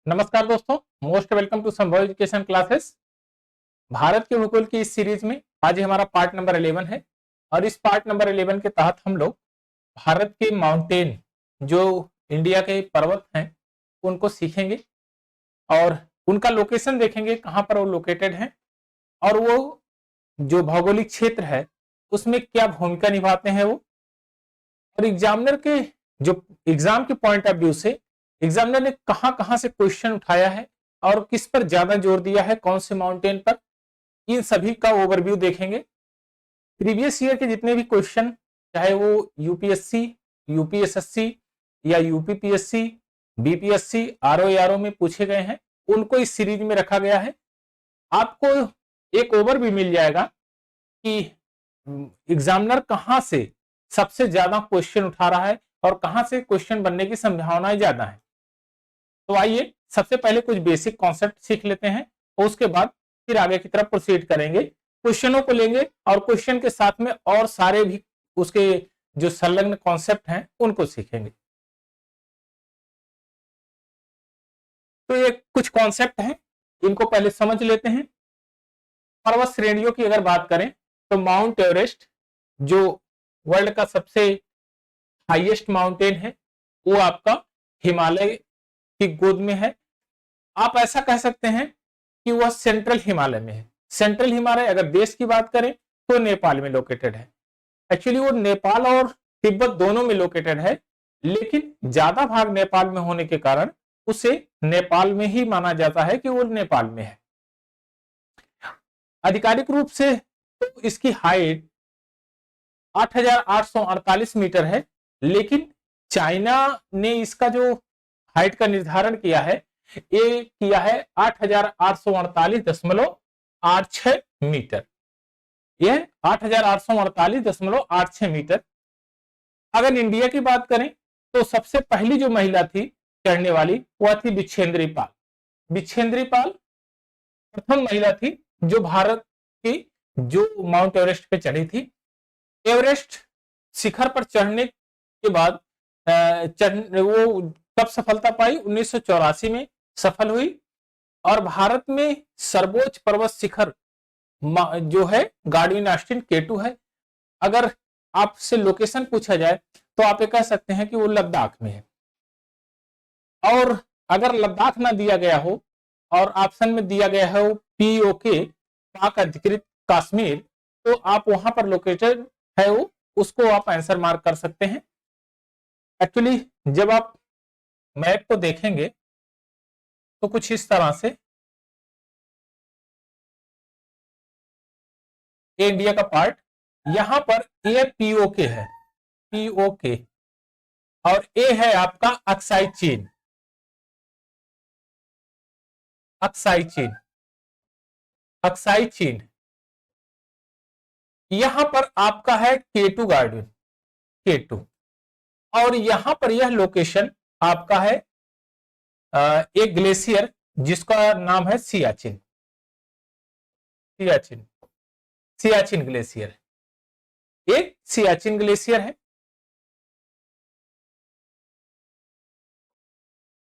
नमस्कार दोस्तों, most welcome to संभव एजुकेशन क्लासेस। भारत के भूगोल की इस सीरीज में आज हमारा पार्ट नंबर 11 है और इस पार्ट नंबर 11 के तहत हम लोग भारत के माउंटेन जो इंडिया के पर्वत हैं उनको सीखेंगे और उनका लोकेशन देखेंगे, कहां पर वो लोकेटेड हैं और वो जो भौगोलिक क्षेत्र है उसमें क्या भूमिका निभाते हैं वो। और एग्जामिनर के जो एग्जाम के पॉइंट ऑफ व्यू से एग्जामिनर ने कहां कहां से क्वेश्चन उठाया है और किस पर ज्यादा जोर दिया है, कौन से माउंटेन पर, इन सभी का ओवरव्यू देखेंगे। प्रीवियस ईयर के जितने भी क्वेश्चन, चाहे वो यूपीएससी, यूपीएसएससी या यूपीपीएससी, बीपीएससी, आरओ में पूछे गए हैं, उनको इस सीरीज में रखा गया है। आपको एक ओवरव्यू मिल जाएगा कि एग्जामिनर कहां से सबसे ज्यादा क्वेश्चन उठा रहा है और कहां से क्वेश्चन बनने की संभावनाएं ज्यादा है। तो आइए सबसे पहले कुछ बेसिक कॉन्सेप्ट सीख लेते हैं और उसके बाद फिर आगे की तरफ प्रोसीड करेंगे, क्वेश्चनों को लेंगे और क्वेश्चन के साथ में और सारे भी उसके जो संलग्न कॉन्सेप्ट हैं उनको सीखेंगे। तो ये कुछ कॉन्सेप्ट हैं, इनको पहले समझ लेते हैं। पर्वत श्रेणियों की अगर बात करें तो माउंट एवरेस्ट जो वर्ल्ड का सबसे हाईएस्ट माउंटेन है वो आपका हिमालय की गोद में है। आप ऐसा कह सकते हैं कि वह सेंट्रल हिमालय में है। सेंट्रल हिमालय अगर देश की बात करें तो नेपाल में लोकेटेड है। एक्चुअली वो नेपाल और तिब्बत दोनों में लोकेटेड है, लेकिन ज्यादा भाग नेपाल में होने के कारण उसे नेपाल में ही माना जाता है कि वो नेपाल में है। आधिकारिक रूप से तो इसकी हाइट 8,848 मीटर है, लेकिन चाइना ने इसका जो हाइट का निर्धारण किया है ये किया है 8,848.86 मीटर। यह 8,848.86 मीटर। अगर इंडिया की बात करें तो सबसे पहली जो महिला थी चढ़ने वाली वह थी बिच्छेंद्री पाल। बिच्छेंद्री पाल प्रथम महिला थी जो भारत की जो माउंट एवरेस्ट पे चढ़ी थी। एवरेस्ट शिखर पर चढ़ने के बाद वो कब सफलता पाई? 1984 में सफल हुई। और भारत में सर्वोच्च पर्वत शिखर जो है गार्डविन ऑस्टिन K2 है। अगर आपसे लोकेशन पूछा जाए तो आप ये कह सकते हैं कि वो लद्दाख में है। और अगर लद्दाख ना दिया गया हो और ऑप्शन में दिया गया है POK, पाक अधिकृत कश्मीर, तो आप वहां पर लोकेटेड है वो, उसको आप आंसर मार्क कर सकते हैं। एक्चुअली जब आप मैप को देखेंगे तो कुछ इस तरह से इंडिया का पार्ट, यहां पर ये POK है, POK, और ए है आपका अक्साई चीन, अक्साई चीन, अक्साई चीन। यहां पर आपका है K2 गार्डन, K2। और यहां पर यह लोकेशन आपका है एक ग्लेशियर जिसका नाम है सियाचिन, सियाचिन, सियाचिन ग्लेशियर, एक सियाचिन ग्लेशियर है।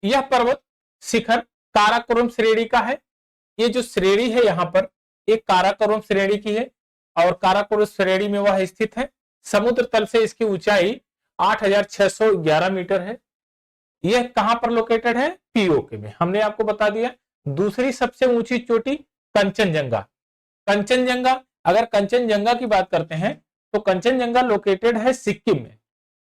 यह पर्वत शिखर काराकोरम श्रेणी का है। ये जो श्रेणी है यहां पर एक काराकोरम श्रेणी की है और काराकोरम श्रेणी में वह स्थित है। समुद्र तल से इसकी ऊंचाई 8,611 मीटर है। यह कहां पर लोकेटेड है? POK में। हमने आपको बता दिया। दूसरी सबसे ऊंची चोटी कंचनजंगा, कंचनजंगा, अगर कंचनजंगा की बात करते हैं तो कंचनजंगा लोकेटेड है सिक्किम में,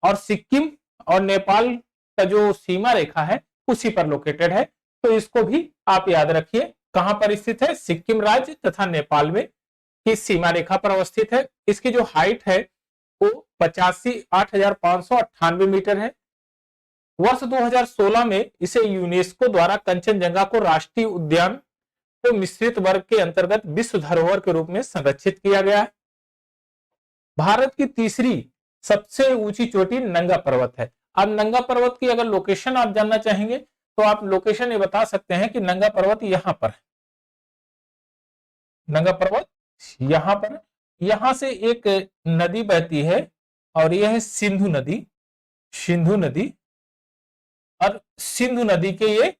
और सिक्किम और नेपाल का जो सीमा रेखा है उसी पर लोकेटेड है। तो इसको भी आप याद रखिए, कहां पर स्थित है? सिक्किम राज्य तथा नेपाल में की सीमा रेखा पर अवस्थित है। इसकी जो हाइट है वो 8,598 मीटर है। वर्ष 2016 में इसे यूनेस्को द्वारा कंचनजंगा को राष्ट्रीय उद्यान को मिश्रित वर्ग के अंतर्गत विश्व धरोहर के रूप में संरक्षित किया गया है। भारत की तीसरी सबसे ऊंची चोटी नंगा पर्वत है। अब नंगा पर्वत की अगर लोकेशन आप जानना चाहेंगे तो आप लोकेशन ये बता सकते हैं कि नंगा पर्वत यहां पर है, नंगा पर्वत यहां पर। यहां से एक नदी बहती है और यह है सिंधु नदी, सिंधु नदी। और सिंधु नदी के ये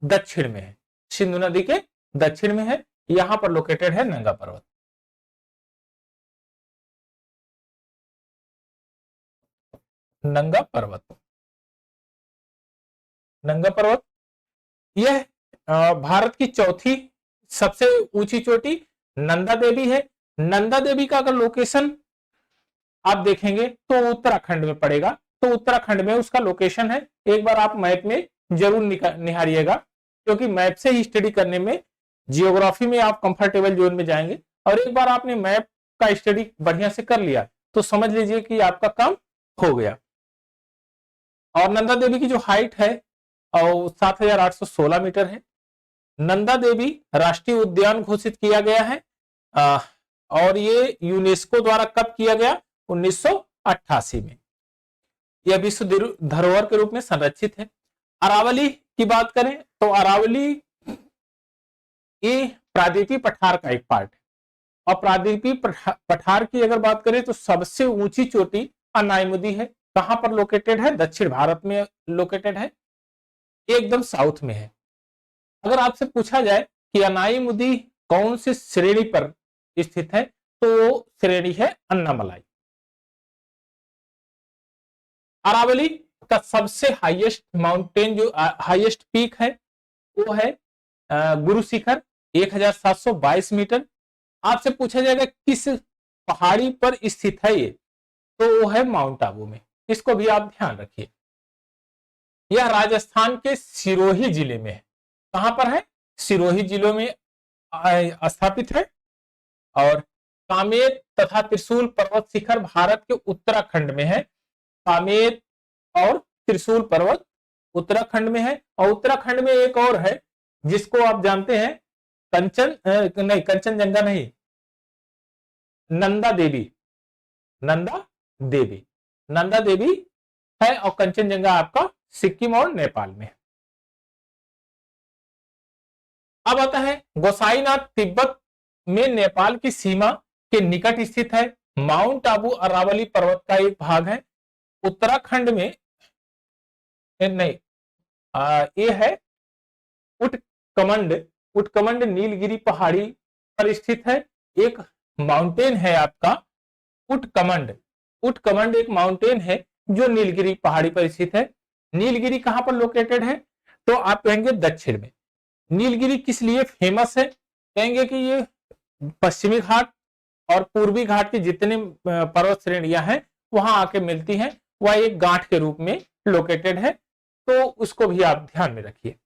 दक्षिण में है, सिंधु नदी के दक्षिण में है, यहां पर लोकेटेड है नंगा पर्वत। नंगा पर्वत, नंगा पर्वत यह भारत की चौथी सबसे ऊंची चोटी नंदा देवी है। नंदा देवी का अगर लोकेशन आप देखेंगे तो उत्तराखंड में पड़ेगा, तो उत्तराखंड में उसका लोकेशन है। एक बार आप मैप में जरूर निहारिएगा, क्योंकि मैप से ही स्टडी करने में, जियोग्राफी में आप कंफर्टेबल जोन में जाएंगे। और एक बार आपने मैप का स्टडी बढ़िया से कर लिया तो समझ लीजिए कि आपका काम हो गया। और नंदा देवी की जो हाइट है और 7,816 मीटर है। नंदा देवी राष्ट्रीय उद्यान घोषित किया गया है और ये यूनेस्को द्वारा कब किया गया? 1988 में। यह विश्व धरोहर के रूप में संरक्षित है। अरावली की बात करें तो अरावली ये प्रादीपी पठार का एक पार्ट है, और प्रादीपी पठार की अगर बात करें तो सबसे ऊंची चोटी अनाईमुदी है। कहां पर लोकेटेड है? दक्षिण भारत में लोकेटेड है, एकदम साउथ में है। अगर आपसे पूछा जाए कि अनाईमुदी कौन सी श्रेणी पर स्थित है तो श्रेणी है अन्नामलाई। अरावली का सबसे हाईएस्ट माउंटेन जो हाईएस्ट पीक है वो है गुरु शिखर 1722 मीटर। आपसे पूछा जाएगा किस पहाड़ी पर स्थित है ये, तो वो है माउंट आबू में। इसको भी आप ध्यान रखिए। यह राजस्थान के सिरोही जिले में है। कहां पर है? सिरोही जिले में स्थापित है। और कामेत तथा त्रिशूल पर्वत शिखर भारत के उत्तराखंड में है। कामेत और त्रिशूल पर्वत उत्तराखंड में है। और उत्तराखंड में एक और है जिसको आप जानते हैं, कंचनजंगा नहीं, नंदा देवी। नंदा देवी, नंदा देवी है। और कंचनजंगा आपका सिक्किम और नेपाल में। अब आता है गोसाईनाथ तिब्बत में नेपाल की सीमा के निकट स्थित है। माउंट आबू अरावली पर्वत का एक भाग है। उत्तराखंड में नहीं, ये है उटकमंड। उटकमंड नीलगिरी पहाड़ी पर स्थित है। एक माउंटेन है आपका उटकमंड। उटकमंड एक माउंटेन है जो नीलगिरी पहाड़ी पर स्थित है। नीलगिरी कहां पर लोकेटेड है? तो आप कहेंगे दक्षिण में। नीलगिरी किस लिए फेमस है? कहेंगे कि ये पश्चिमी घाट और पूर्वी घाट की जितने पर्वत श्रेणियां हैं वहां आके मिलती हैं, वह एक गांठ के रूप में लोकेटेड है, तो उसको भी आप ध्यान में रखिए।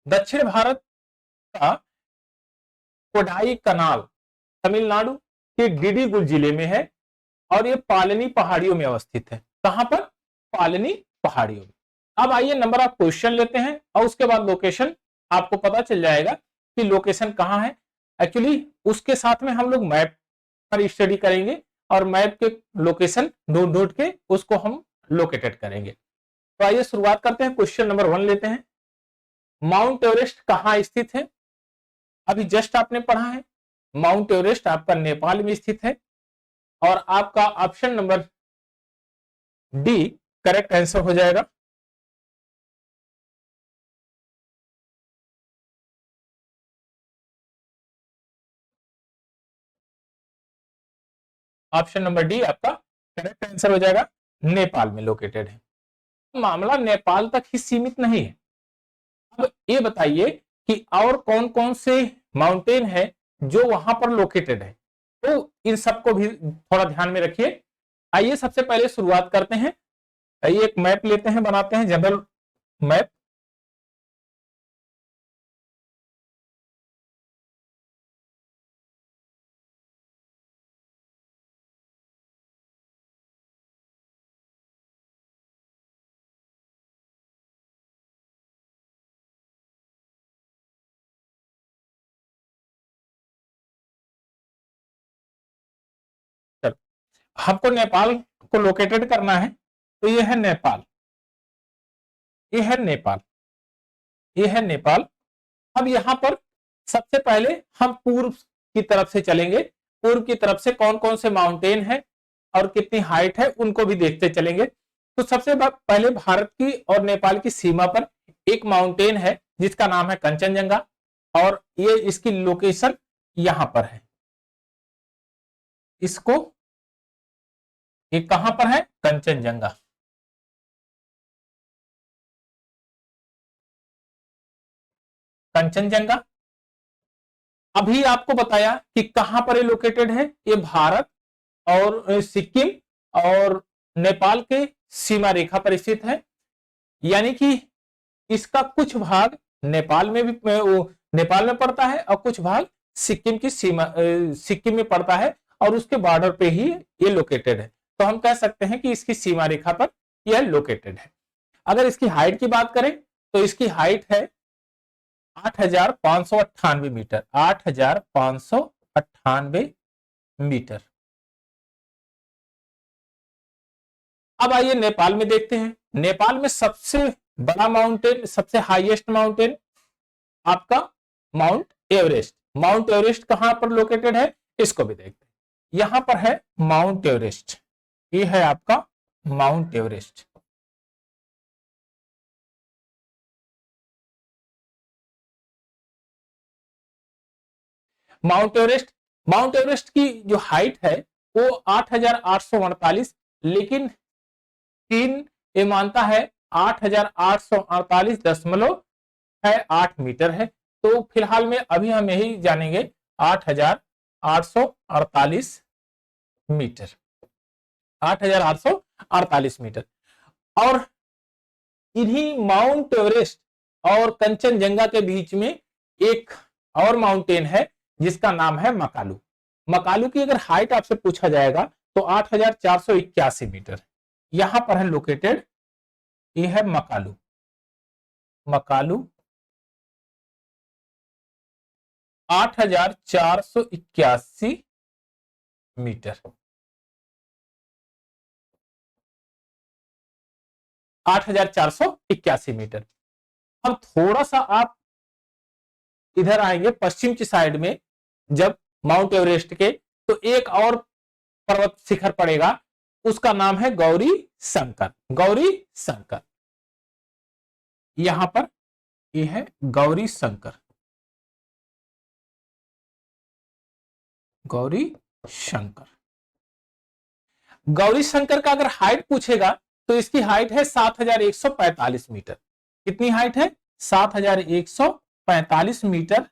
दक्षिण भारत का कोडाई कनाल तमिलनाडु के डिडीगुल जिले में है और ये पालनी पहाड़ियों में अवस्थित है। कहां पर? पालनी पहाड़ियों में। अब आइए नंबर ऑफ क्वेश्चन लेते हैं और उसके बाद लोकेशन आपको पता चल जाएगा कि लोकेशन कहां है। एक्चुअली उसके साथ में हम लोग मैप पर स्टडी करेंगे और मैप के लोकेशन ढूंढ ढूंढ के उसको हम लोकेटेड करेंगे। तो आइए शुरुआत करते हैं। क्वेश्चन नंबर 1 लेते हैं। माउंट एवरेस्ट कहां स्थित है? अभी जस्ट आपने पढ़ा है, माउंट एवरेस्ट आपका नेपाल में स्थित है। और आपका option number D correct answer हो जाएगा। ऑप्शन नंबर डी आपका करेक्ट आंसर हो जाएगा, नेपाल में लोकेटेड है। मामला नेपाल तक ही सीमित नहीं है। अब ये बताइए कि और कौन कौन से माउंटेन है जो वहां पर लोकेटेड है, तो इन सबको भी थोड़ा ध्यान में रखिए। आइए सबसे पहले शुरुआत करते हैं। आइए एक मैप लेते हैं, बनाते हैं जनरल मैप। हमको नेपाल को लोकेटेड करना है, तो ये है नेपाल, ये है नेपाल, ये है नेपाल। अब यहां पर सबसे पहले हम पूर्व की तरफ से चलेंगे। पूर्व की तरफ से कौन कौन से माउंटेन है और कितनी हाइट है उनको भी देखते चलेंगे। तो सबसे पहले भारत की और नेपाल की सीमा पर एक माउंटेन है जिसका नाम है कंचनजंगा, और ये इसकी लोकेशन यहां पर है। इसको ये कहां पर है? कंचनजंगा। कंचनजंगा अभी आपको बताया कि कहां पर ये लोकेटेड है। ये भारत और सिक्किम और नेपाल के सीमा रेखा पर स्थित है, यानी कि इसका कुछ भाग नेपाल में भी नेपाल में पड़ता है और कुछ भाग सिक्किम की सीमा सिक्किम में पड़ता है, और उसके बॉर्डर पे ही ये लोकेटेड है। तो हम कह सकते हैं कि इसकी सीमा रेखा पर यह लोकेटेड है। अगर इसकी हाइट की बात करें तो इसकी हाइट है 8,598 मीटर। 8,598 मीटर। अब आइए नेपाल में देखते हैं। नेपाल में सबसे बड़ा माउंटेन, सबसे हाईएस्ट माउंटेन आपका माउंट एवरेस्ट। माउंट एवरेस्ट कहां पर लोकेटेड है इसको भी देखते हैं। यहां पर है माउंट एवरेस्ट। ये है आपका माउंट एवरेस्ट। माउंट एवरेस्ट की जो हाइट है वो 8,848, लेकिन चीन ये मानता है 8,848.8 मीटर है। तो फिलहाल में अभी हम यही जानेंगे 8,848 मीटर। 8,848 मीटर। और इन्हीं माउंट एवरेस्ट और कंचनजंगा के बीच में एक और माउंटेन है जिसका नाम है मकालू। मकालू की अगर हाइट आपसे पूछा जाएगा तो 8,481 मीटर यहां पर है लोकेटेड। ये है मकालू। मकालू 8,481 मीटर। 8,481 मीटर। अब थोड़ा सा आप इधर आएंगे पश्चिम की साइड में, जब माउंट एवरेस्ट के, तो एक और पर्वत शिखर पड़ेगा, उसका नाम है गौरी शंकर। गौरी शंकर यहां पर यह है गौरी शंकर। गौरी शंकर। गौरी शंकर का अगर हाइट पूछेगा तो इसकी हाइट है 7,145 मीटर। कितनी हाइट है? 7,145 मीटर।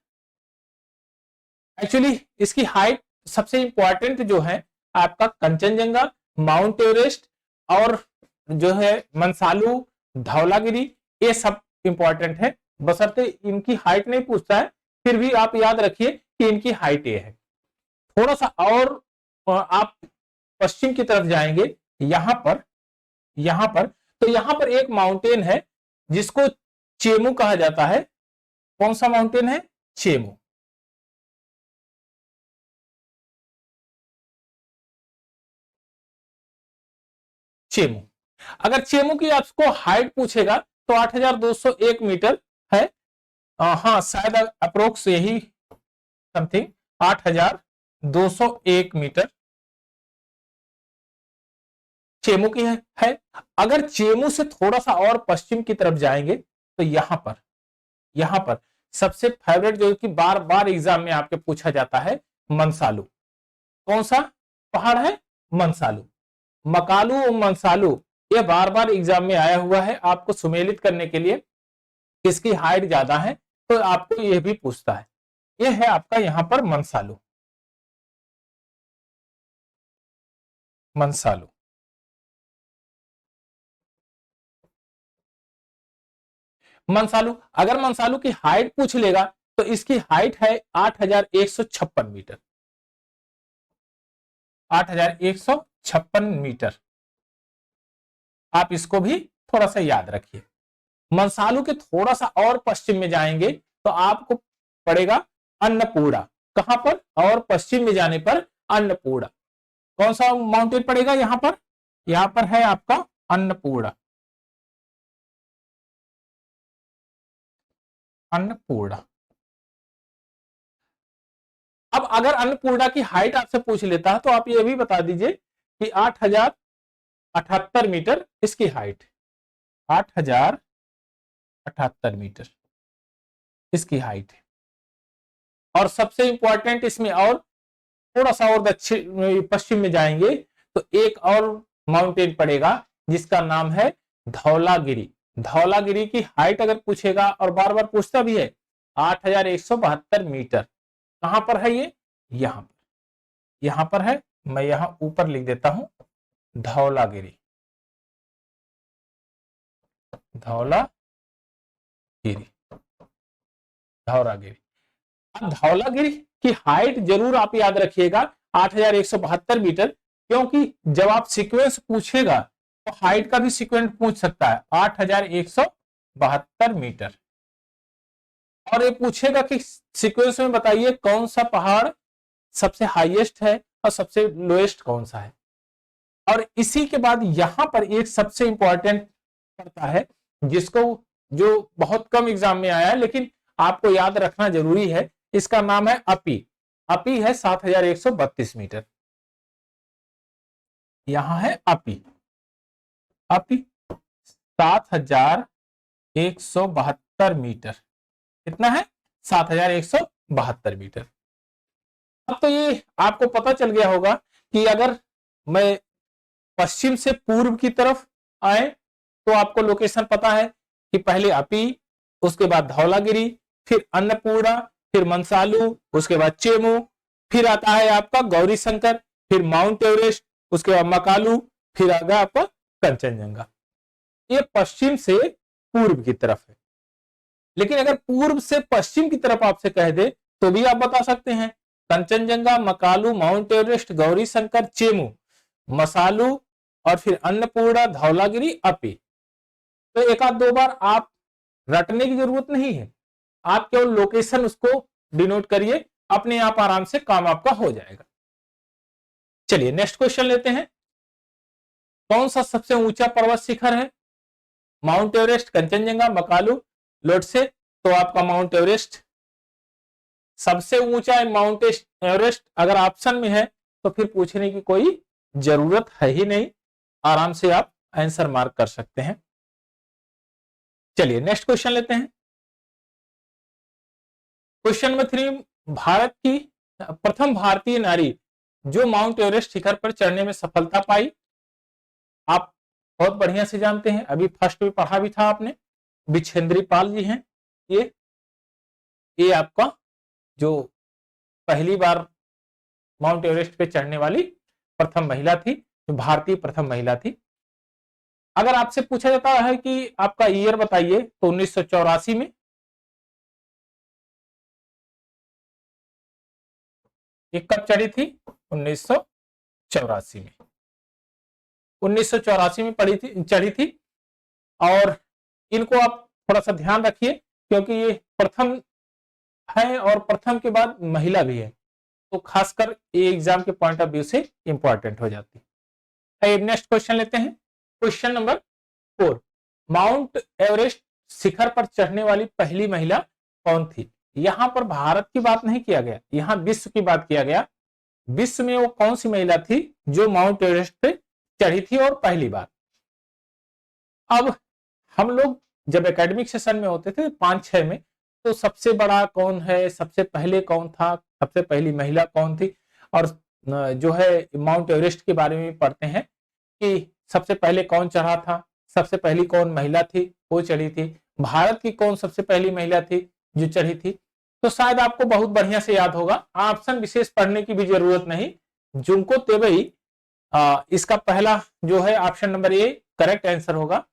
एक्चुअली इसकी हाइट सबसे इंपॉर्टेंट जो है आपका कंचनजंगा, माउंट एवरेस्ट और जो है मंसालू, धौलागिरी, ये सब इंपॉर्टेंट है। बशर्ते इनकी हाइट नहीं पूछता है, फिर भी आप याद रखिए कि इनकी हाइट ये है। थोड़ा सा और आप पश्चिम की तरफ जाएंगे, यहां पर तो यहां पर एक माउंटेन है जिसको चेमू कहा जाता है। कौन सा माउंटेन है? चेमू। चेमू। अगर चेमू की आपको हाइट पूछेगा तो 8,201 मीटर है। हाँ, शायद अप्रोक्स यही समथिंग 8,201 मीटर चेमू की है। अगर चेमू से थोड़ा सा और पश्चिम की तरफ जाएंगे तो यहां पर सबसे फेवरेट जो कि बार बार एग्जाम में आपके पूछा जाता है, मंसालू। कौन सा पहाड़ है? मंसालू। मकालू और मंसालू ये बार बार एग्जाम में आया हुआ है, आपको सुमेलित करने के लिए किसकी हाइट ज्यादा है, तो आपको यह भी पूछता है। यह है आपका यहां पर मंसालू। मंसालू। मंसालू, अगर मंसालू की हाइट पूछ लेगा तो इसकी हाइट है 8,156 मीटर। 8,156 मीटर। आप इसको भी थोड़ा सा याद रखिए। मंसालू के थोड़ा सा और पश्चिम में जाएंगे तो आपको पड़ेगा अन्नपूर्णा। कहां पर? और पश्चिम में जाने पर अन्नपूर्णा। कौन सा माउंटेन पड़ेगा यहां पर? यहां पर है आपका अन्नपूर्णा। अन्नपूर्णा। अब अगर अन्नपूर्णा की हाइट आपसे पूछ लेता है तो आप ये भी बता दीजिए कि 8,078 मीटर इसकी हाइट। 8,078 मीटर। इसकी हाइट है। और सबसे इंपॉर्टेंट इसमें, और थोड़ा सा और दक्षिण पश्चिम में जाएंगे तो एक और माउंटेन पड़ेगा जिसका नाम है धौलागिरी। धौलागिरी की हाइट अगर पूछेगा, और बार बार पूछता भी है, 8,172 मीटर। कहां पर है ये? यहां पर है। मैं यहां ऊपर लिख देता हूं धौलागिरी। धौलागिरी, धौलागिरी। अब धौलागिरी की हाइट जरूर आप याद रखिएगा 8,172 मीटर, क्योंकि जब आप सीक्वेंस पूछेगा तो हाइट का भी सीक्वेंस पूछ सकता है 8,172 मीटर। और ये पूछेगा कि सीक्वेंस में बताइए कौन सा पहाड़ सबसे हाईएस्ट है और सबसे लोएस्ट कौन सा है। और इसी के बाद यहां पर एक सबसे इंपॉर्टेंट पड़ता है जिसको, जो बहुत कम एग्जाम में आया है लेकिन आपको याद रखना जरूरी है, इसका नाम है अपी। अपी है 7,132 मीटर। यहां है अपी। अपी 7,172 मीटर। कितना है? 7,172 मीटर। अब तो ये आपको पता चल गया होगा कि अगर मैं पश्चिम से पूर्व की तरफ आए तो आपको लोकेशन पता है कि पहले अपी, उसके बाद धौलागिरी, फिर अन्नपूर्णा, फिर मंसालू, उसके बाद चेमू, फिर आता है आपका गौरी शंकर, फिर माउंट एवरेस्ट, उसके बाद मकालू, फिर आ गया आपका कंचनजंगा। ये पश्चिम से पूर्व की तरफ है। लेकिन अगर पूर्व से पश्चिम की तरफ आपसे कह दे तो भी आप बता सकते हैं कंचनजंगा, मकालू, माउंट एवरेस्ट, गौरी शंकर, चेमू, मसालू और फिर अन्नपूर्णा, धौलागिरी, अपी। तो एक आध दो बार आप रटने की जरूरत नहीं है, आप केवल लोकेशन उसको डिनोट करिए, अपने आप आराम से काम आपका हो जाएगा। चलिए नेक्स्ट क्वेश्चन लेते हैं। कौन सा सबसे ऊंचा पर्वत शिखर है? Mount Everest, Kanchenjunga, Makalu, Lhotse. तो आपका माउंट एवरेस्ट सबसे ऊंचा है। माउंट एवरेस्ट अगर ऑप्शन में है तो फिर पूछने की कोई जरूरत है ही नहीं, आराम से आप आंसर मार्क कर सकते हैं। चलिए नेक्स्ट क्वेश्चन लेते हैं। क्वेश्चन नंबर 3, भारत की प्रथम भारतीय नारी जो माउंट एवरेस्ट शिखर पर चढ़ने में सफलता पाई। आप बहुत बढ़िया से जानते हैं, अभी फर्स्ट में पढ़ा भी था आपने, बिछेंद्री पाल जी हैं। ये आपका जो पहली बार माउंट एवरेस्ट पे चढ़ने वाली प्रथम महिला थी, जो भारतीय प्रथम महिला थी। अगर आपसे पूछा जाता है कि आपका ईयर बताइए तो 1984 में। ये कब चढ़ी थी? 1984 में। 1984 में चढ़ी थी। और इनको आप थोड़ा सा ध्यान रखिए क्योंकि ये प्रथम है और प्रथम के बाद महिला भी है, तो खासकर ये एग्जाम के पॉइंट ऑफ व्यू से इंपॉर्टेंट हो जाती है। नेक्स्ट क्वेश्चन लेते हैं। क्वेश्चन नंबर 4, माउंट एवरेस्ट शिखर पर चढ़ने वाली पहली महिला कौन थी? यहां पर भारत की बात नहीं किया गया, यहां विश्व की बात किया गया। विश्व में वो कौन सी महिला थी जो माउंट एवरेस्ट पे चढ़ी थी और पहली बार? अब हम लोग जब एकेडमिक सेशन में होते थे 5-6 में, तो सबसे बड़ा कौन है, सबसे पहले कौन था, सबसे पहली महिला कौन थी, और जो है माउंट एवरेस्ट के बारे में पढ़ते हैं कि सबसे पहले कौन चढ़ा था, सबसे पहली कौन महिला थी वो चढ़ी थी, भारत की कौन सबसे पहली महिला थी जो चढ़ी थी। तो शायद आपको बहुत बढ़िया से याद होगा, ऑप्शन विशेष पढ़ने की भी जरूरत नहीं। जुंको तेबई, इसका पहला जो है option number A correct answer होगा।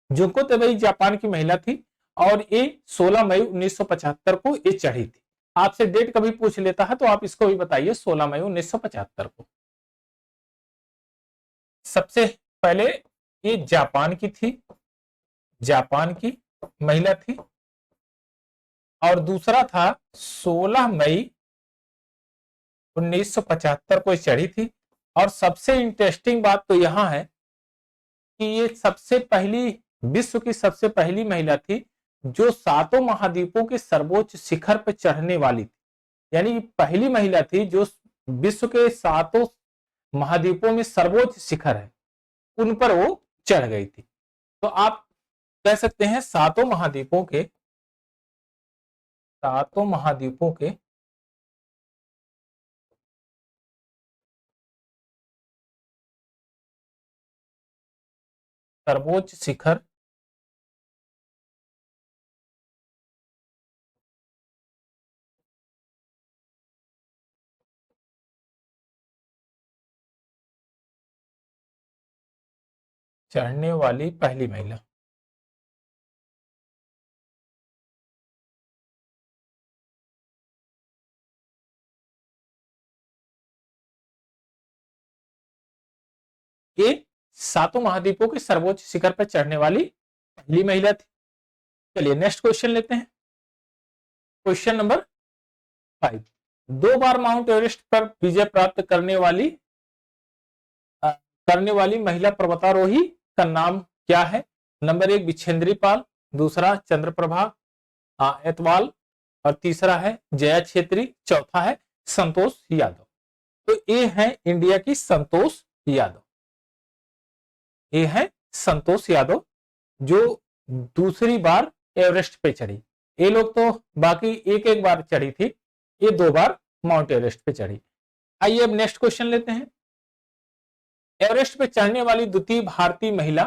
जुंको तेबई जापान की महिला थी और ये 16 मई 1975 को ये चढ़ी थी। आपसे डेट कभी पूछ लेता है तो आप इसको भी बताइए 16 मई 1975 को। सबसे पहले ये जापान की थी, जापान की महिला थी। और दूसरा था 16 मई 1975 को चढ़ी थी। और सबसे इंटरेस्टिंग बात तो यहां है कि ये सबसे पहली, विश्व की सबसे पहली महिला थी जो 7 महाद्वीपों के सर्वोच्च शिखर पर चढ़ने वाली थी। यानी पहली महिला थी जो विश्व के 7 महाद्वीपों में सर्वोच्च शिखर है उन पर वो चढ़ गई थी। तो आप कह सकते हैं 7 महाद्वीपों के सातों महाद्वीपों के सर्वोच्च शिखर चढ़ने वाली पहली महिला। ये सातों महाद्वीपों के सर्वोच्च शिखर पर चढ़ने वाली पहली महिला थी। चलिए नेक्स्ट क्वेश्चन लेते हैं। क्वेश्चन नंबर 5, 2 बार माउंट एवरेस्ट पर विजय प्राप्त करने वाली महिला पर्वतारोही का नाम क्या है? नंबर 1 बिछेंद्री पाल, दूसरा चंद्रप्रभा एतवाल और तीसरा है जया छेत्री, चौथा है संतोष यादव। तो ये है इंडिया की संतोष यादव। ये है संतोष यादव जो दूसरी बार एवरेस्ट पे चढ़ी। ये लोग तो बाकी एक एक बार चढ़ी थी, ये 2 बार माउंट एवरेस्ट पे चढ़ी। आइए अब नेक्स्ट क्वेश्चन लेते हैं। एवरेस्ट पे चढ़ने वाली द्वितीय भारतीय महिला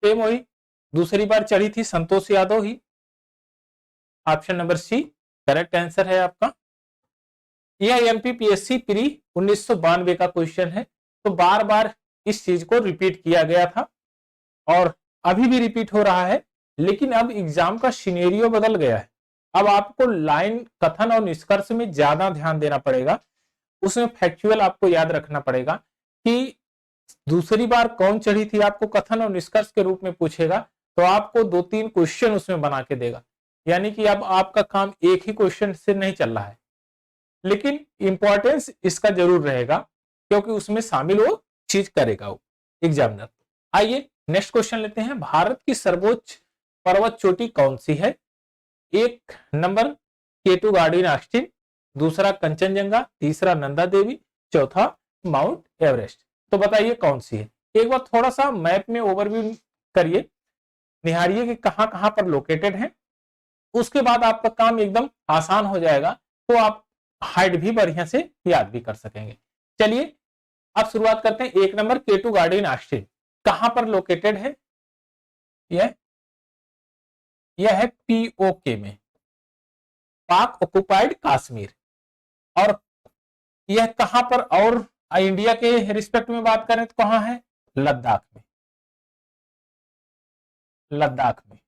सेम वही दूसरी बार चढ़ी थी, संतोष यादव ही। Option number C correct answer है आपका। यह एमपीपीएससी प्री 1992 का क्वेश्चन है, तो बार बार इस चीज को रिपीट किया गया था और अभी भी रिपीट हो रहा है, लेकिन अब एग्जाम का सिनेरियो बदल गया है। अब आपको लाइन, कथन और निष्कर्ष में ज्यादा ध्यान देना पड़ेगा। उसमें फैक्चुअल आपको याद रखना पड़ेगा कि दूसरी बार कौन चढ़ी थी, आपको कथन और निष्कर्ष के रूप में पूछेगा तो आपको 2-3 क्वेश्चन उसमें बना के देगा। यानी कि अब आपका काम एक ही क्वेश्चन से नहीं चल रहा है, लेकिन इंपॉर्टेंस इसका जरूर रहेगा क्योंकि उसमें शामिल वो चीज करेगा वो एग्जामिनर। आइए नेक्स्ट क्वेश्चन लेते हैं। भारत की सर्वोच्च पर्वत चोटी कौन सी है? 1 नंबर केटू गार्डन ऑस्टिन, दूसरा कंचनजंगा, तीसरा नंदा देवी, चौथा माउंट एवरेस्ट। तो बताइए कौन सी है? एक बार थोड़ा सा मैप में ओवरव्यू करिए, निहारिए कि कहां कहां पर लोकेटेड है। उसके बाद आपका काम एकदम आसान हो जाएगा, तो आप हाइट भी बढ़िया से याद भी कर सकेंगे। चलिए अब शुरुआत करते हैं। 1 नंबर केटू गार्डन ऑस्टिन कहां पर लोकेटेड है? यह है पीओके में, पाक ऑक्युपाइड कश्मीर। और यह कहां पर, और इंडिया के रिस्पेक्ट में बात करें तो कहां है? लद्दाख में। लद्दाख में।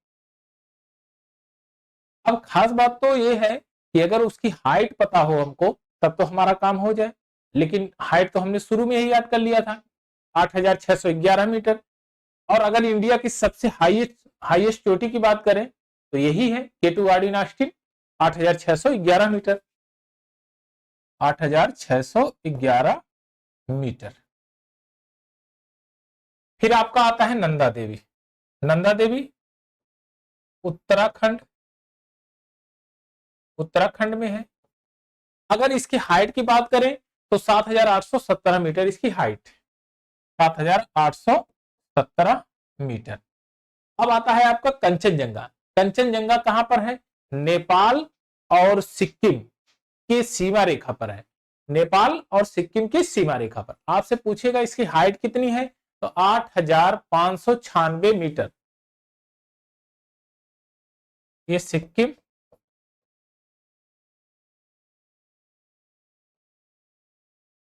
अब खास बात तो यह है कि अगर उसकी हाइट पता हो हमको तब तो हमारा काम हो जाए, लेकिन हाइट तो हमने शुरू में ही याद कर लिया था, 8611 मीटर। और अगर इंडिया की सबसे हाईएस्ट चोटी की बात करें तो यही है केटू गार्डन ऑस्टिन, 8611 मीटर। 8611 मीटर। फिर आपका आता है नंदा देवी। नंदा देवी उत्तराखंड, उत्तराखंड में है। अगर इसकी हाइट की बात करें तो 7817 मीटर इसकी हाइट, 7817 मीटर। अब आता है आपका कंचनजंगा। कंचनजंगा कहां पर है? नेपाल और सिक्किम की सीमा रेखा पर है। नेपाल और सिक्किम की सीमा रेखा पर। आपसे पूछेगा इसकी हाइट कितनी है, तो 8596 मीटर। ये सिक्किम,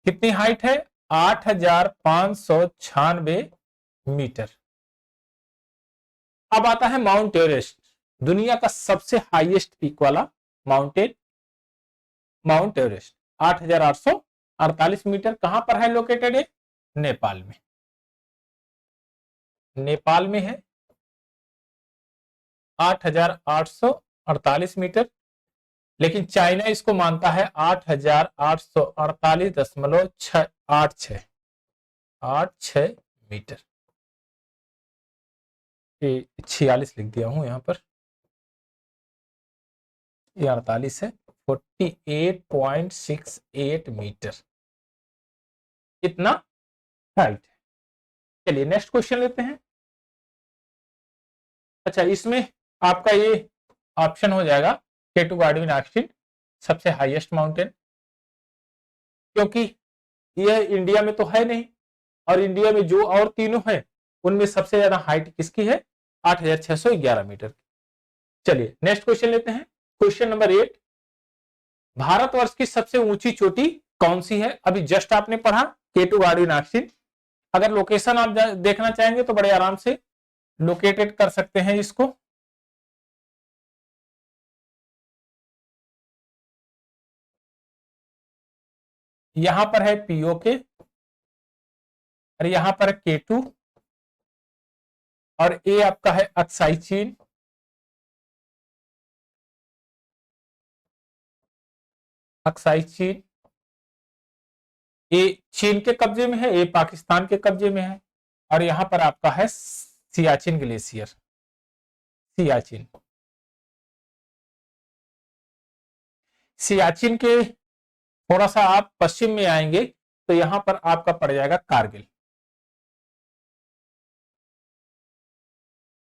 कितनी हाइट है? 8596 मीटर। अब आता है माउंट एवरेस्ट, दुनिया का सबसे हाईएस्ट पीक वाला माउंटेन, माउंट एवरेस्ट 8848 मीटर। कहां पर है लोकेटेड है? नेपाल में। नेपाल में है 8848 मीटर, लेकिन चाइना इसको मानता है 8848.86 मीटर। 46 लिख दिया हूं यहां पर, ये 48 है। 48.68 मीटर, इतना हाइट है। चलिए नेक्स्ट क्वेश्चन लेते हैं। अच्छा, इसमें आपका ये ऑप्शन हो जाएगा केटू गार्डविन ऑक्सिन सबसे हाईएस्ट माउंटेन, क्योंकि यह इंडिया में तो है नहीं, और इंडिया में जो और तीनों है उनमें सबसे ज्यादा हाइट किसकी है? 8611 मीटर। चलिए नेक्स्ट क्वेश्चन लेते हैं। क्वेश्चन नंबर 8, भारतवर्ष की सबसे ऊंची चोटी कौन सी है? अभी जस्ट आपने पढ़ा केटू गार्डविन ऑक्सिन। अगर लोकेशन आप देखना चाहेंगे तो बड़े आराम से लोकेटेड कर सकते हैं इसको। यहां पर है पीओके, और यहां पर केटू, और ए आपका है अक्साई चीन। अक्साई चीन, ए चीन के कब्जे में है, ए पाकिस्तान के कब्जे में है, और यहां पर आपका है सियाचिन ग्लेशियर। सियाचिन, सियाचिन के थोड़ा सा आप पश्चिम में आएंगे तो यहां पर आपका पड़ जाएगा कारगिल।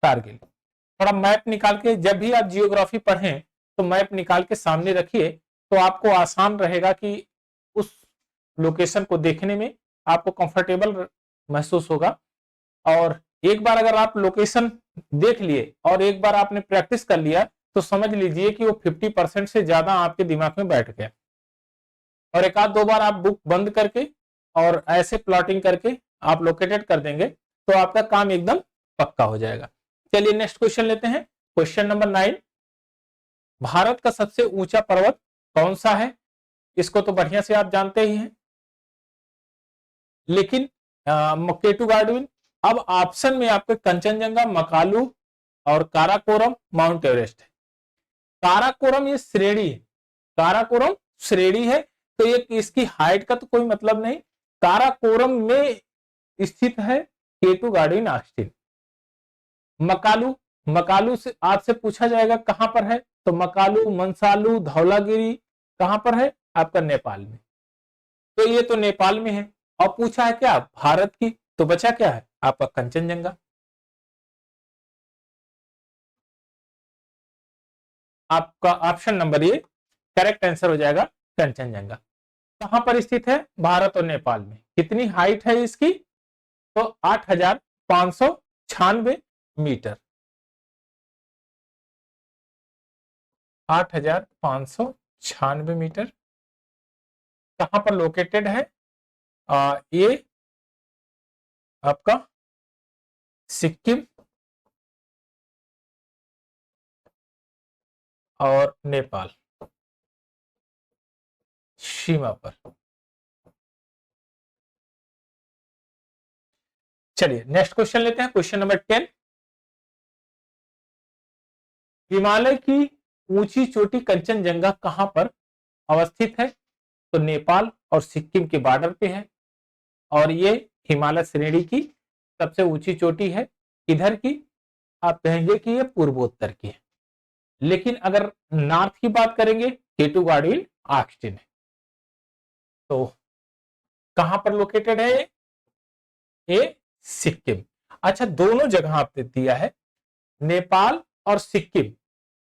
कारगिल, थोड़ा मैप निकाल के, जब भी आप जियोग्राफी पढ़ें तो मैप निकाल के सामने रखिए, तो आपको आसान रहेगा कि उस लोकेशन को देखने में आपको कंफर्टेबल महसूस होगा। और एक बार अगर आप लोकेशन देख लिए और एक बार आपने प्रैक्टिस कर लिया तो समझ लीजिए कि वो 50% से ज्यादा आपके दिमाग में बैठ गया। और एक आध दो बार आप बुक बंद करके और ऐसे प्लॉटिंग करके आप लोकेटेड कर देंगे तो आपका काम एकदम पक्का हो जाएगा। चलिए नेक्स्ट क्वेश्चन लेते हैं। क्वेश्चन नंबर 9, भारत का सबसे ऊंचा पर्वत कौन सा है? इसको तो बढ़िया से आप जानते ही हैं, लेकिन केटू गार्डविन। अब ऑप्शन में आपके कंचनजंगा, मकालू और काराकोरम, माउंट एवरेस्ट है। काराकोरम ये श्रेणी है, काराकोरम श्रेणी है, तो ये इसकी हाइट का तो कोई मतलब नहीं। काराकोरम में स्थित है केटू गार्डविन ऑक्सिन। मकालू, मकालू से आपसे पूछा जाएगा कहां पर है, तो मकालू, मनसालू, धौलागिरी कहां पर है? आपका नेपाल में। तो ये तो नेपाल में है। और पूछा है क्या भारत की, तो बचा क्या है आपका कंचनजंगा। आपका option number A correct answer हो जाएगा कंचनजंगा। कहां पर स्थित है? भारत और नेपाल में। कितनी हाइट है इसकी? तो 8596 मीटर। 8596 मीटर। कहां पर लोकेटेड है? ये आपका सिक्किम और नेपाल सीमा पर। चलिए नेक्स्ट क्वेश्चन लेते हैं। क्वेश्चन नंबर 10, हिमालय की ऊंची चोटी कंचनजंगा कहां पर अवस्थित है? तो नेपाल और सिक्किम के बॉर्डर पे है, और ये हिमालय श्रेणी की सबसे ऊंची चोटी है। इधर की आप कहेंगे कि ये पूर्वोत्तर की है, लेकिन अगर नॉर्थ की बात करेंगे केटू गार्डविन ऑक्सिन है। तो कहां पर लोकेटेड है ये? सिक्किम। अच्छा, दोनों जगह आपने दिया है, नेपाल और सिक्किम।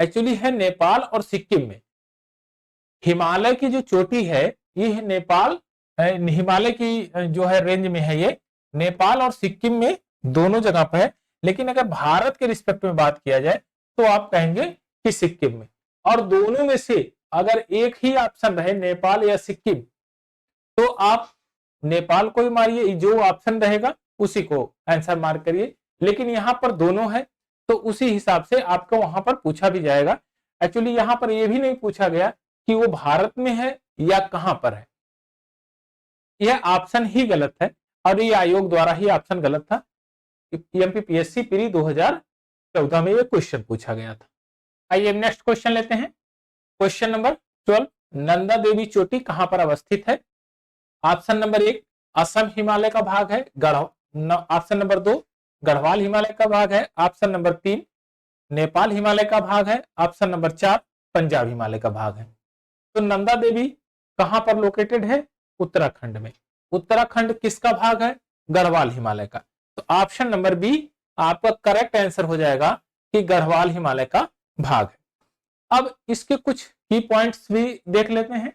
एक्चुअली है नेपाल और सिक्किम में। हिमालय की जो चोटी है ये है नेपाल, हिमालय की जो है रेंज में है ये नेपाल और सिक्किम में, दोनों जगह पर है। लेकिन अगर भारत के रिस्पेक्ट में बात किया जाए तो आप कहेंगे कि सिक्किम में। और दोनों में से अगर एक ही ऑप्शन रहे नेपाल या सिक्किम, तो आप नेपाल को ही मारिए, जो ऑप्शन रहेगा उसी को आंसर मार्क करिए। लेकिन यहां पर दोनों है तो उसी हिसाब से आपको वहां पर पूछा भी जाएगा। एक्चुअली यहां पर यह भी नहीं पूछा गया कि वो भारत में है या कहां पर है। यह ऑप्शन ही गलत है, और ये आयोग द्वारा ही ऑप्शन गलत था। एमपीपीएससी प्री 2014 में ये क्वेश्चन पूछा गया था। आइए नेक्स्ट क्वेश्चन लेते हैं। क्वेश्चन नंबर 12, नंदा देवी चोटी कहां पर अवस्थित है? ऑप्शन नंबर 1 असम हिमालय का भाग है। ऑप्शन नंबर 2 गढ़वाल हिमालय का भाग है। ऑप्शन नंबर 3 नेपाल हिमालय का भाग है। ऑप्शन नंबर 4 पंजाब हिमालय का भाग है। तो नंदा देवी कहां पर लोकेटेड है? उत्तराखंड में। उत्तराखंड किसका भाग है? गढ़वाल हिमालय का। तो ऑप्शन नंबर बी आपका करेक्ट आंसर हो जाएगा कि गढ़वाल हिमालय का भाग है। अब इसके कुछ की पॉइंट्स भी देख लेते हैं।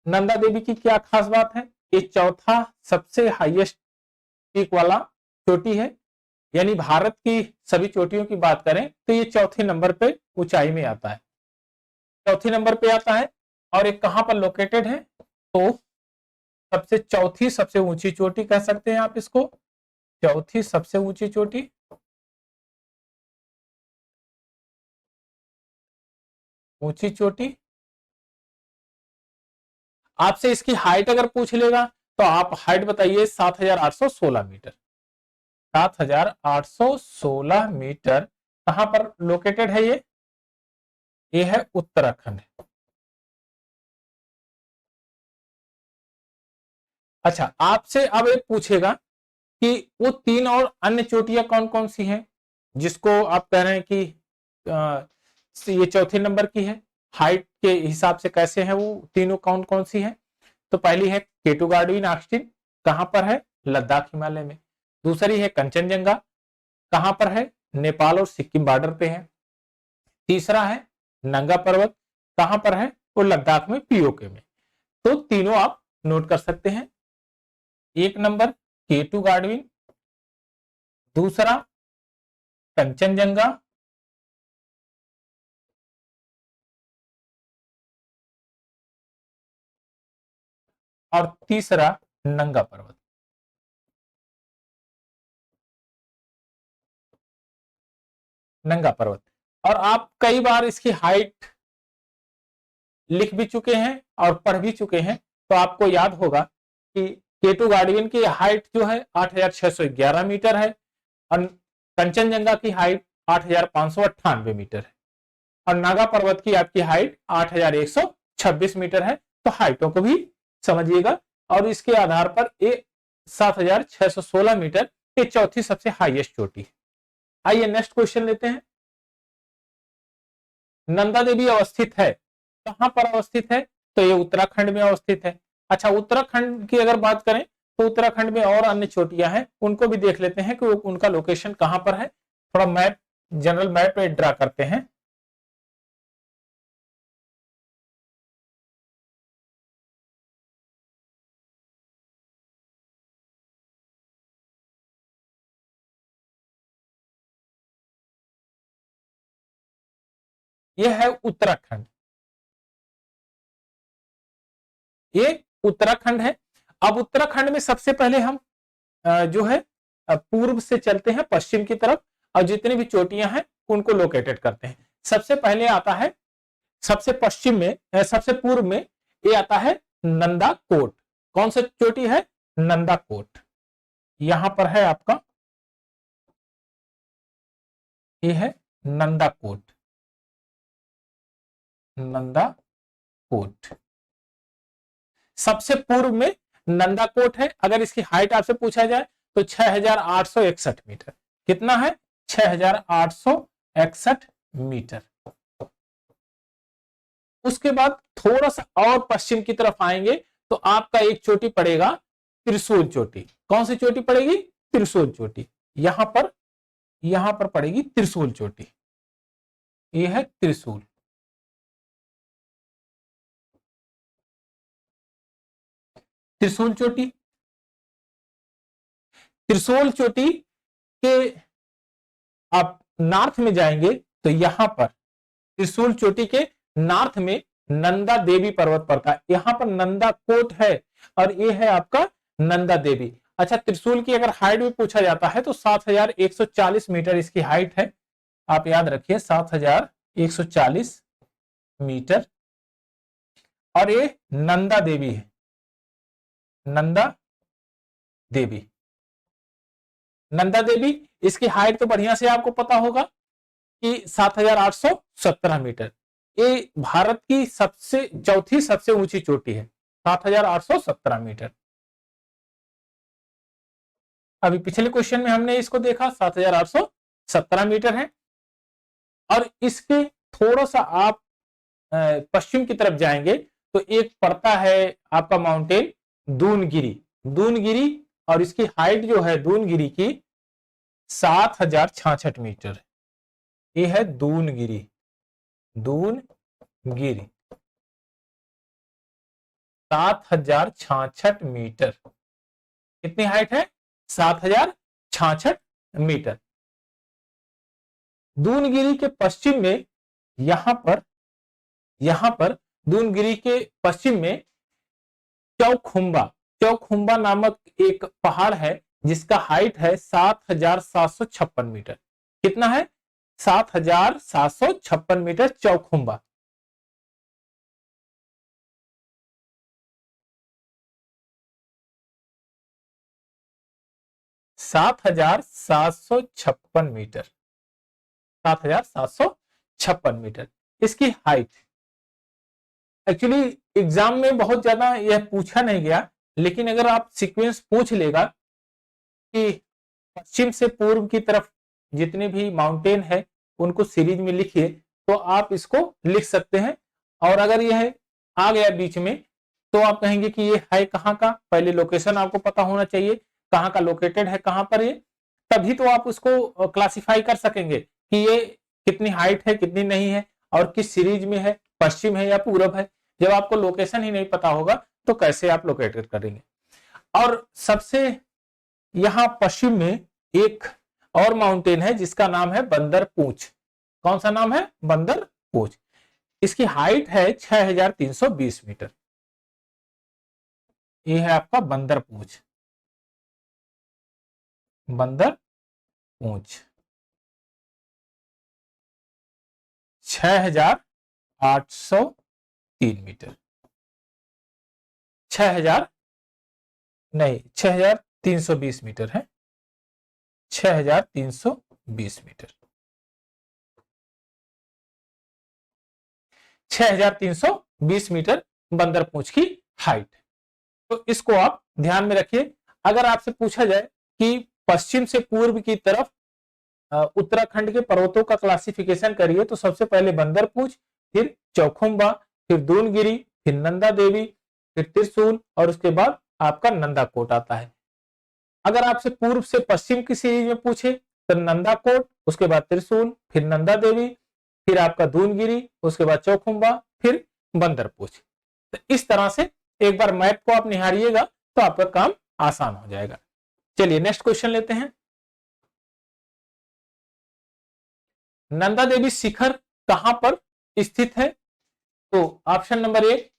नंदा देवी की क्या खास बात है? ये चौथा सबसे हाईएस्ट पीक वाला चोटी है, यानी भारत की सभी चोटियों की बात करें तो ये चौथे नंबर पे ऊंचाई में आता है, चौथे नंबर पे आता है। और ये कहां पर लोकेटेड है? तो चौथी सबसे ऊंची चोटी कह सकते हैं आप इसको, चौथी सबसे ऊंची चोटी। ऊंची चोटी। आपसे इसकी हाइट अगर पूछ लेगा तो आप हाइट बताइए 7,816 मीटर। 7,816 मीटर कहां पर लोकेटेड है? ये है उत्तराखंड। अच्छा, आपसे अब एक पूछेगा कि वो तीन और अन्य चोटियां कौन कौन सी हैं जिसको आप कह रहे हैं कि ये चौथे नंबर की है, हाइट के हिसाब से कैसे है वो तीनों कौन कौन सी हैं? तो पहली है केटू गार्डविन ऑस्टिन, कहां पर है? लद्दाख हिमालय में। दूसरी है कंचनजंगा, कहां पर है? नेपाल और सिक्किम बॉर्डर पे है। तीसरा है नंगा पर्वत, कहां पर है? वो लद्दाख में पीओके में। तो तीनों आप नोट कर सकते हैं। एक नंबर केटू गार्डविन, दूसरा कंचनजंगा, और तीसरा नंगा पर्वत। नंगा पर्वत। और आप कई बार इसकी हाइट लिख भी चुके हैं और पढ़ भी चुके हैं, तो आपको याद होगा कि केटू गार्डविन की हाइट जो है 8,611 मीटर है और कंचनजंगा की हाइट 8,598 मीटर है और नागा पर्वत की आपकी हाइट 8,126 मीटर है। तो हाइटों को भी समझिएगा और इसके आधार पर ये 7,616 मीटर ये चौथी सबसे हाईएस्ट चोटी है। आइए नेक्स्ट क्वेश्चन लेते हैं। नंदा देवी अवस्थित है, कहां पर अवस्थित है? तो ये उत्तराखंड में अवस्थित है। अच्छा, उत्तराखंड की अगर बात करें तो उत्तराखंड में और अन्य चोटियां हैं, उनको भी देख लेते हैं कि उनका लोकेशन कहां पर है। थोड़ा मैप, जनरल मैप ड्रा करते हैं। यह है उत्तराखंड, ये उत्तराखंड है। अब उत्तराखंड में सबसे पहले हम जो है पूर्व से चलते हैं पश्चिम की तरफ और जितनी भी चोटियां हैं उनको लोकेटेड करते हैं। सबसे पहले आता है, सबसे पश्चिम में, सबसे पूर्व में ये आता है नंदा कोट। कौन सा चोटी है? नंदा कोट। यहां पर है आपका, ये है नंदा कोट। नंदा कोट सबसे पूर्व में नंदा कोट है। अगर इसकी हाइट आपसे पूछा जाए तो 6,861 मीटर। कितना है? 6,861 मीटर। उसके बाद थोड़ा सा और पश्चिम की तरफ आएंगे तो आपका एक चोटी पड़ेगा त्रिशूल चोटी। कौन सी चोटी पड़ेगी? त्रिशूल चोटी। यहां पर पड़ेगी त्रिशूल चोटी। यह है त्रिशूल। त्रिशूल चोटी, त्रिशूल चोटी के आप नॉर्थ में जाएंगे तो यहां पर त्रिशूल चोटी के नॉर्थ में नंदा देवी पर्वत पड़ता है। यहां पर नंदा कोट है और ये है आपका नंदा देवी। अच्छा, त्रिशूल की अगर हाइट भी पूछा जाता है तो 7,140 मीटर इसकी हाइट है। आप याद रखिए 7,140 मीटर। और ये नंदा देवी है, नंदा देवी। नंदा देवी, इसकी हाइट तो बढ़िया से आपको पता होगा कि 7,817 मीटर। ये भारत की चौथी सबसे ऊंची चोटी है, 7,817 मीटर। अभी पिछले क्वेश्चन में हमने इसको देखा 7,817 मीटर है। और इसके थोड़ा सा आप पश्चिम की तरफ जाएंगे तो एक पड़ता है आपका माउंटेन दूनगिरी। दूनगिरी, और इसकी हाइट जो है दूनगिरी की 7,066 मीटर। ये है दूनगिरी। दूनगिरी 7066 मीटर। कितनी हाइट है? 7066 मीटर। दूनगिरी के पश्चिम में यहां पर दूनगिरी के पश्चिम में चौखुंबा नामक एक पहाड़ है जिसका हाइट है 7756 मीटर। कितना है? 7756 मीटर चौखुंबा। सात हजार सात सौ छप्पन मीटर 7756 मीटर इसकी हाइट। एक्चुअली एग्जाम में बहुत ज्यादा यह पूछा नहीं गया, लेकिन अगर आप सीक्वेंस पूछ लेगा कि पश्चिम से पूर्व की तरफ जितने भी माउंटेन है उनको सीरीज में लिखिए, तो आप इसको लिख सकते हैं। और अगर यह आ गया बीच में तो आप कहेंगे कि ये है कहाँ का, पहले लोकेशन आपको पता होना चाहिए कहाँ का लोकेटेड है, कहाँ पर ये, तभी तो आप उसको क्लासिफाई कर सकेंगे कि ये कितनी हाइट है कितनी नहीं है और किस सीरीज में है, पश्चिम है या पूरब है। जब आपको लोकेशन ही नहीं पता होगा तो कैसे आप लोकेटेड करेंगे। और सबसे यहां पश्चिम में एक और माउंटेन है जिसका नाम है बंदर पूंछ। कौन सा नाम है? बंदर पूंछ। इसकी हाइट है 6320 मीटर। ये है आपका बंदर पूंछ। बंदर पूंछ 6803 मीटर। 6320 मीटर है। 6320 मीटर। 6320 मीटर बंदर पूंछ की हाइट। तो इसको आप ध्यान में रखिए। अगर आपसे पूछा जाए कि पश्चिम से पूर्व की तरफ उत्तराखंड के पर्वतों का क्लासिफिकेशन करिए, तो सबसे पहले बंदर पूंछ, फिर चौखुंबा, फिर दूनगिरी, फिर नंदा देवी, फिर त्रिशूल और उसके बाद आपका नंदाकोट आता है। अगर आपसे पूर्व से पश्चिम की सीरीज में पूछे तो नंदाकोट, उसके बाद त्रिशूल, फिर नंदा देवी, फिर आपका दूनगिरी, उसके बाद चौखुंबा, फिर बंदर पूंछ। तो इस तरह से एक बार मैप को आप निहारिएगा तो आपका काम आसान हो जाएगा। चलिए नेक्स्ट क्वेश्चन लेते हैं। नंदा देवी शिखर कहां पर स्थित है? तो option number 1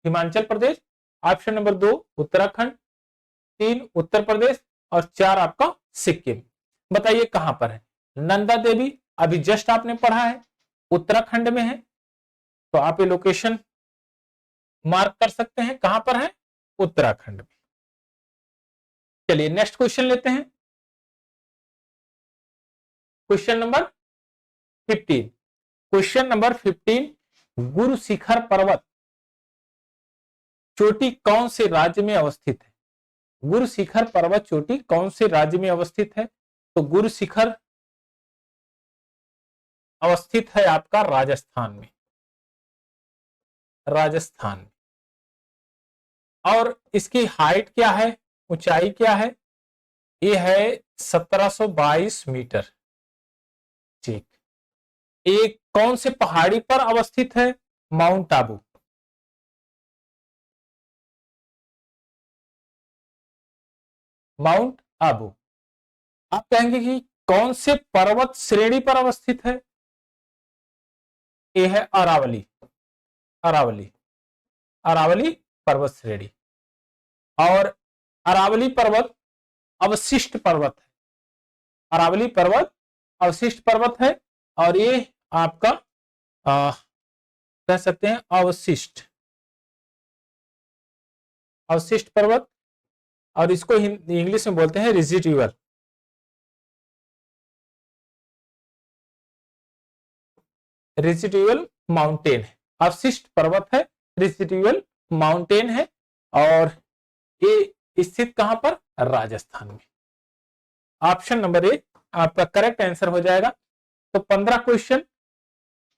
Himachal Pradesh, option number 2 Uttarakhand, 3 Uttar Pradesh और 4 आपका सिक्किम। बताइए कहां पर है नंदा देवी? अभी जस्ट आपने पढ़ा है उत्तराखंड में है, तो आप ये लोकेशन मार्क कर सकते हैं कहां पर है, उत्तराखंड में। चलिए नेक्स्ट क्वेश्चन लेते हैं। Question number 15। Question number 15, Guru Shikhar पर्वत चोटी कौन से राज्य में अवस्थित है? गुरु शिखर पर्वत चोटी कौन से राज्य में अवस्थित है? तो गुरु शिखर अवस्थित है आपका राजस्थान में। राजस्थान में। और इसकी हाइट क्या है, ऊंचाई क्या है? ये है 1722 मीटर। ठीक। एक कौन से पहाड़ी पर अवस्थित है? माउंट आबू। माउंट आबू। आप कहेंगे कि कौन से पर्वत श्रेणी पर अवस्थित है? ये है अरावली। अरावली। अरावली पर्वत श्रेणी। और अरावली पर्वत अवशिष्ट पर्वत है। अरावली पर्वत अवशिष्ट पर्वत है और ये आपका कह सकते हैं अवशिष्ट अवशिष्ट पर्वत, और इसको इंग्लिश में बोलते हैं रेसिडुअल। रेसिडुअल माउंटेन है, अवशिष्ट पर्वत है, रेसिडुअल माउंटेन है। और ये स्थित कहां पर? राजस्थान में। ऑप्शन नंबर 1 आपका करेक्ट आंसर हो जाएगा। तो 15 क्वेश्चन।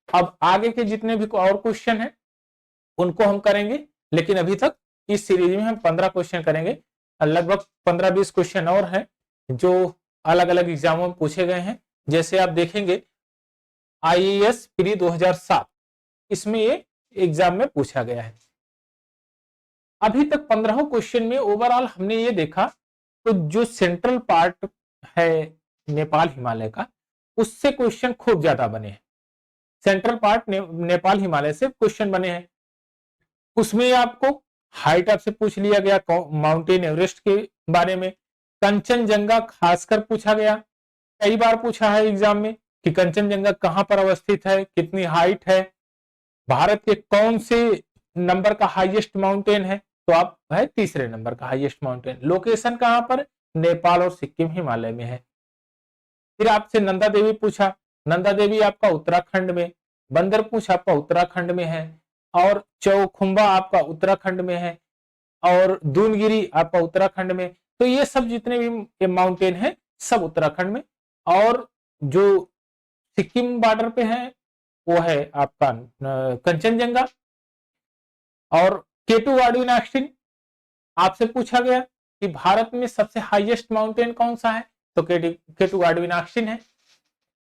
अब आगे के जितने भी और क्वेश्चन हैं उनको हम करेंगे, लेकिन अभी तक इस सीरीज में हम 15 क्वेश्चन करेंगे। लगभग 15-20 क्वेश्चन और हैं जो अलग अलग एग्जामों में पूछे गए हैं। जैसे आप देखेंगे IAS प्री 2007, इसमें ये एग्जाम में पूछा गया है। अभी तक 15 क्वेश्चन में ओवरऑल हमने ये देखा तो जो सेंट्रल पार्ट है नेपाल हिमालय का, उससे क्वेश्चन खूब ज्यादा बने हैं। सेंट्रल पार्ट नेपाल हिमालय से क्वेश्चन बने हैं। उसमें आपको हाइट आपसे पूछ लिया गया, माउंटेन एवरेस्ट के बारे में, कंचनजंगा खासकर पूछा गया, कई बार पूछा है एग्जाम में कि कंचनजंगा कहां पर अवस्थित है, कितनी हाइट है, भारत के कौन से नंबर का हाईएस्ट माउंटेन है, तो आप है तीसरे नंबर का हाईएस्ट माउंटेन, लोकेशन कहां पर, नेपाल और सिक्किम हिमालय में है। फिर आपसे नंदा देवी पूछा, नंदा देवी आपका उत्तराखंड में, बंदरपूछ आपका उत्तराखंड में है, और चौखुंबा आपका उत्तराखंड में है, और दूनगिरी आपका उत्तराखंड में। तो ये सब जितने भी माउंटेन है सब उत्तराखंड में, और जो सिक्किम बॉर्डर पे है वो है आपका कंचनजंगा। और केटू गाडुइनाक्सिन आपसे पूछा गया कि भारत में सबसे हाईएस्ट माउंटेन कौन सा है, तो केटू गाडुइनाक्सिन है।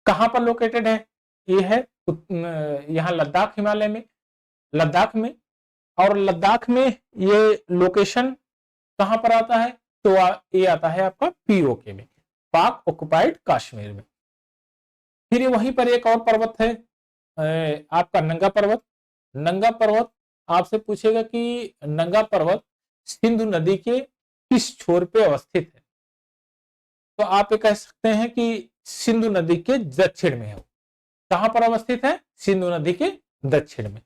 कहां पर लोकेटेड है, ये है यहाँ लद्दाख हिमालय में, लद्दाख में। और लद्दाख में ये लोकेशन कहां पर आता है, तो ये आता है आपका POK में, पाक ऑक्युपाइड कश्मीर में। फिर वहीं पर एक और पर्वत है आपका नंगा पर्वत। नंगा पर्वत आपसे पूछेगा कि नंगा पर्वत सिंधु नदी के किस छोर पे अवस्थित है, तो आप ये कह सकते हैं कि सिंधु नदी के दक्षिण में है। कहां पर अवस्थित है, सिंधु नदी के दक्षिण में।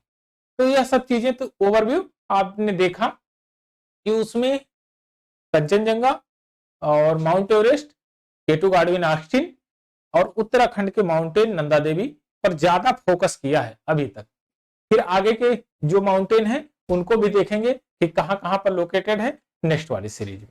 तो यह सब चीजें तो ओवरव्यू आपने देखा कि उसमें कंचनजंगा और माउंट एवरेस्ट, केटू गाडुइनाक्सिन और उत्तराखंड के माउंटेन नंदा देवी पर ज्यादा फोकस किया है अभी तक। फिर आगे के जो माउंटेन है उनको भी देखेंगे कि कहां कहां पर लोकेटेड है नेक्स्ट वाली सीरीज में।